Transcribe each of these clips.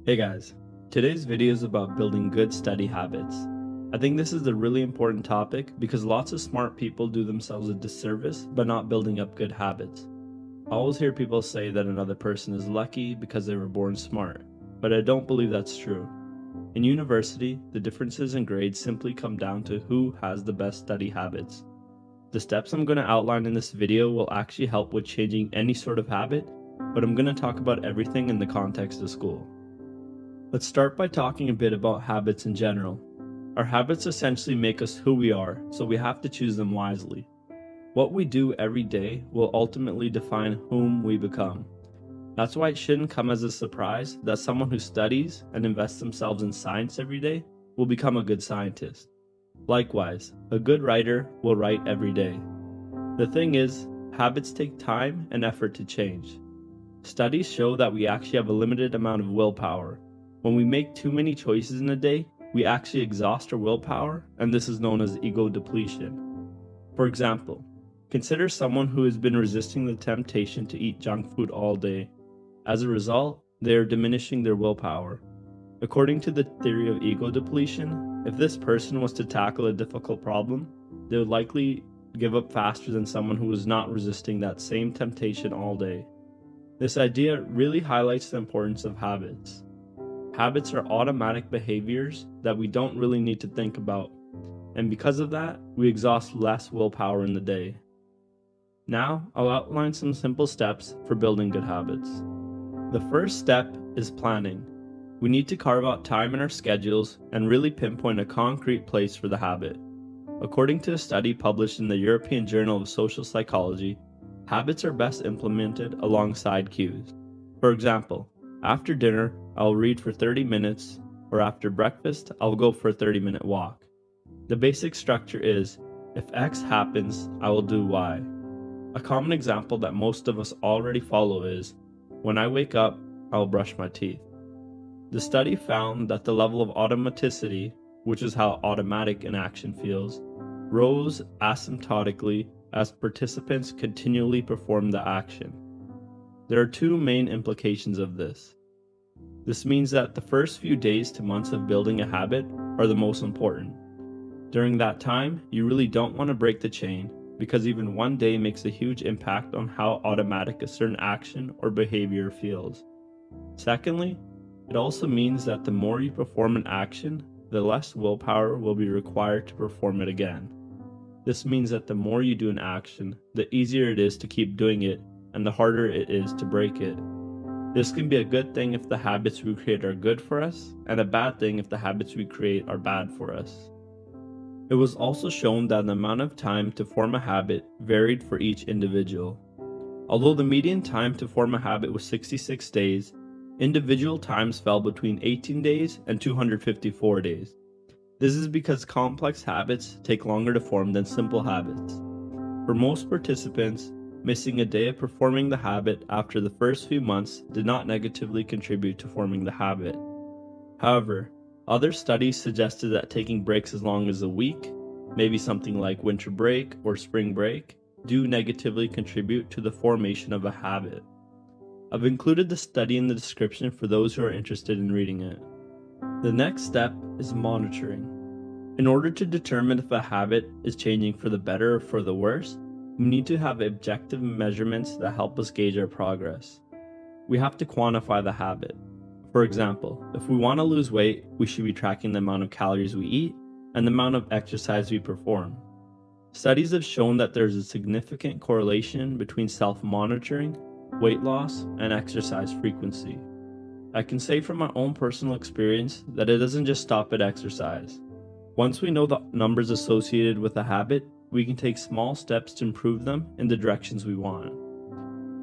Hey guys, today's video is about building good study habits. I think this is a really important topic because lots of smart people do themselves a disservice by not building up good habits. I always hear people say that another person is lucky because they were born smart, but I don't believe that's true. In university, the differences in grades simply come down to who has the best study habits. The steps I'm going to outline in this video will actually help with changing any sort of habit, but I'm going to talk about everything in the context of school. Let's start by talking a bit about habits in general. Our habits essentially make us who we are, so we have to choose them wisely. What we do every day will ultimately define whom we become. That's why it shouldn't come as a surprise that someone who studies and invests themselves in science every day will become a good scientist. Likewise, a good writer will write every day. The thing is, habits take time and effort to change. Studies show that we actually have a limited amount of willpower. When we make too many choices in a day, we actually exhaust our willpower, and this is known as ego depletion. For example, consider someone who has been resisting the temptation to eat junk food all day. As a result, they are diminishing their willpower. According to the theory of ego depletion, if this person was to tackle a difficult problem, they would likely give up faster than someone who was not resisting that same temptation all day. This idea really highlights the importance of habits. Habits are automatic behaviors that we don't really need to think about, and because of that, we exhaust less willpower in the day. Now, I'll outline some simple steps for building good habits. The first step is planning. We need to carve out time in our schedules and really pinpoint a concrete place for the habit. According to a study published in the European Journal of Social Psychology, habits are best implemented alongside cues. For example, after dinner, I'll read for 30 minutes, or after breakfast, I'll go for a 30-minute walk. The basic structure is, if X happens, I will do Y. A common example that most of us already follow is, when I wake up, I'll brush my teeth. The study found that the level of automaticity, which is how automatic an action feels, rose asymptotically as participants continually performed the action. There are two main implications of this. This means that the first few days to months of building a habit are the most important. During that time, you really don't want to break the chain because even one day makes a huge impact on how automatic a certain action or behavior feels. Secondly, it also means that the more you perform an action, the less willpower will be required to perform it again. This means that the more you do an action, the easier it is to keep doing it and the harder it is to break it. This can be a good thing if the habits we create are good for us, and a bad thing if the habits we create are bad for us. It was also shown that the amount of time to form a habit varied for each individual. Although the median time to form a habit was 66 days, individual times fell between 18 days and 254 days. This is because complex habits take longer to form than simple habits. For most participants, missing a day of performing the habit after the first few months did not negatively contribute to forming the habit. However, other studies suggested that taking breaks as long as a week, maybe something like winter break or spring break, do negatively contribute to the formation of a habit. I've included the study in the description for those who are interested in reading it. The next step is monitoring. In order to determine if a habit is changing for the better or for the worse, we need to have objective measurements that help us gauge our progress. We have to quantify the habit. For example, if we want to lose weight, we should be tracking the amount of calories we eat and the amount of exercise we perform. Studies have shown that there's a significant correlation between self-monitoring, weight loss, and exercise frequency. I can say from my own personal experience that it doesn't just stop at exercise. Once we know the numbers associated with a habit, we can take small steps to improve them in the directions we want.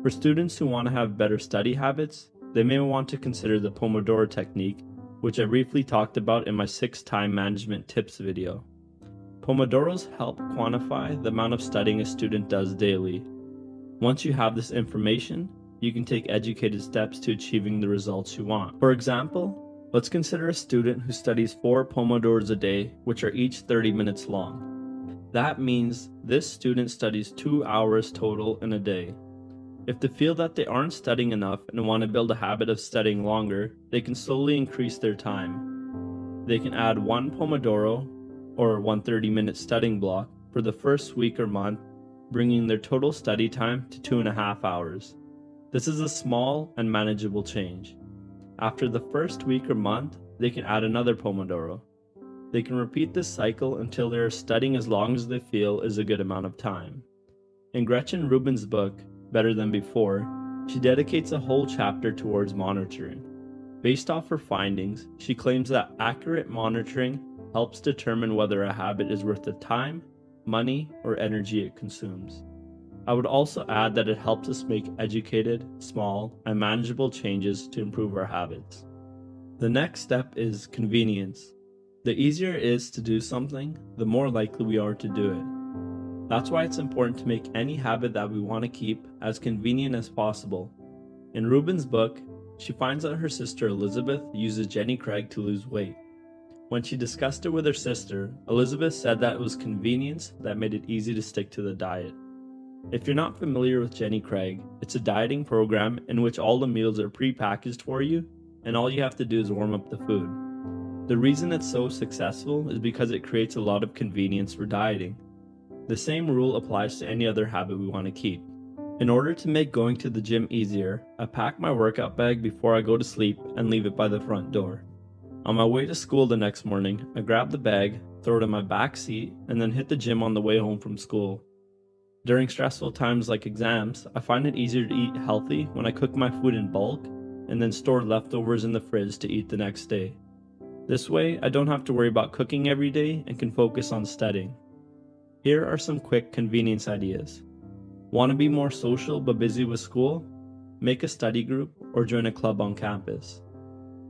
For students who want to have better study habits, they may want to consider the Pomodoro technique, which I briefly talked about in my 6 time management tips video. Pomodoros help quantify the amount of studying a student does daily. Once you have this information, you can take educated steps to achieving the results you want. For example, let's consider a student who studies 4 Pomodoros a day, which are each 30 minutes long. That means this student studies 2 hours total in a day. If they feel that they aren't studying enough and want to build a habit of studying longer, they can slowly increase their time. They can add one Pomodoro or 130-minute studying block for the first week or month, bringing their total study time to 2.5 hours. This is a small and manageable change. After the first week or month, they can add another Pomodoro. They can repeat this cycle until they are studying as long as they feel is a good amount of time. In Gretchen Rubin's book, Better Than Before, she dedicates a whole chapter towards monitoring. Based off her findings, she claims that accurate monitoring helps determine whether a habit is worth the time, money, or energy it consumes. I would also add that it helps us make educated, small, and manageable changes to improve our habits. The next step is convenience. The easier it is to do something, the more likely we are to do it. That's why it's important to make any habit that we want to keep as convenient as possible. In Rubin's book, she finds that her sister Elizabeth uses Jenny Craig to lose weight. When she discussed it with her sister, Elizabeth said that it was convenience that made it easy to stick to the diet. If you're not familiar with Jenny Craig, it's a dieting program in which all the meals are pre-packaged for you, and all you have to do is warm up the food. The reason it's so successful is because it creates a lot of convenience for dieting. The same rule applies to any other habit we want to keep. In order to make going to the gym easier, I pack my workout bag before I go to sleep and leave it by the front door. On my way to school the next morning, I grab the bag, throw it in my back seat, and then hit the gym on the way home from school. During stressful times like exams, I find it easier to eat healthy when I cook my food in bulk and then store leftovers in the fridge to eat the next day. This way, I don't have to worry about cooking every day and can focus on studying. Here are some quick convenience ideas. Want to be more social but busy with school? Make a study group or join a club on campus.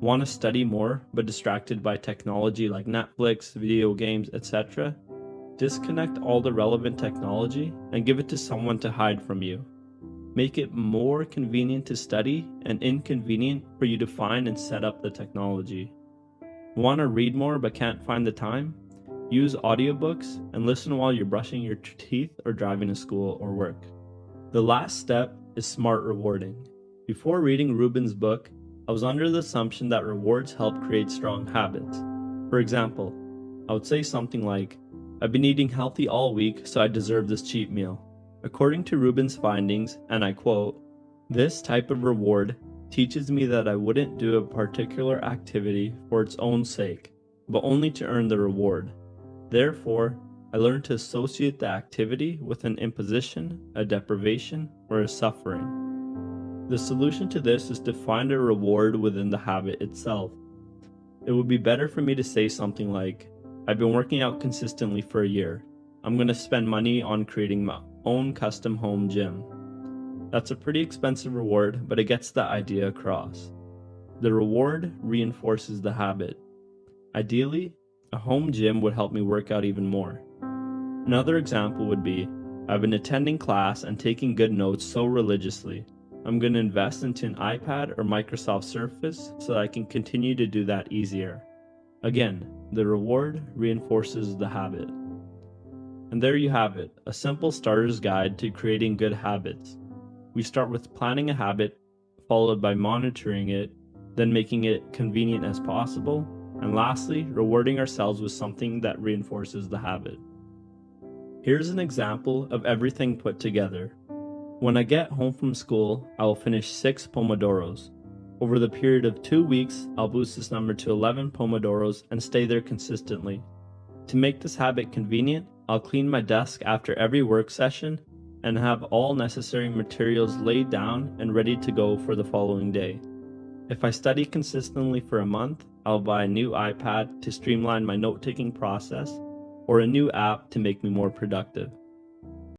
Want to study more but distracted by technology like Netflix, video games, etc.? Disconnect all the relevant technology and give it to someone to hide from you. Make it more convenient to study and inconvenient for you to find and set up the technology. Want to read more but can't find the time? Use audiobooks and listen while you're brushing your teeth or driving to school or work. The last step is smart rewarding. Before reading Rubin's book, I was under the assumption that rewards help create strong habits. For example, I would say something like, I've been eating healthy all week, so I deserve this cheat meal. According to Rubin's findings, and I quote, "This type of reward teaches me that I wouldn't do a particular activity for its own sake, but only to earn the reward. Therefore, I learned to associate the activity with an imposition, a deprivation, or a suffering. The solution to this is to find a reward within the habit itself. It would be better for me to say something like, I've been working out consistently for a year. I'm going to spend money on creating my own custom home gym. That's a pretty expensive reward, but it gets the idea across. The reward reinforces the habit. Ideally, a home gym would help me work out even more. Another example would be, I've been attending class and taking good notes so religiously. I'm going to invest into an iPad or Microsoft Surface so that I can continue to do that easier. Again, the reward reinforces the habit. And there you have it, a simple starter's guide to creating good habits. We start with planning a habit, followed by monitoring it, then making it convenient as possible, and lastly, rewarding ourselves with something that reinforces the habit. Here's an example of everything put together. When I get home from school, I will finish 6 Pomodoros. Over the period of 2 weeks, I'll boost this number to 11 Pomodoros and stay there consistently. To make this habit convenient, I'll clean my desk after every work session and have all necessary materials laid down and ready to go for the following day. If I study consistently for a month, I'll buy a new iPad to streamline my note-taking process or a new app to make me more productive.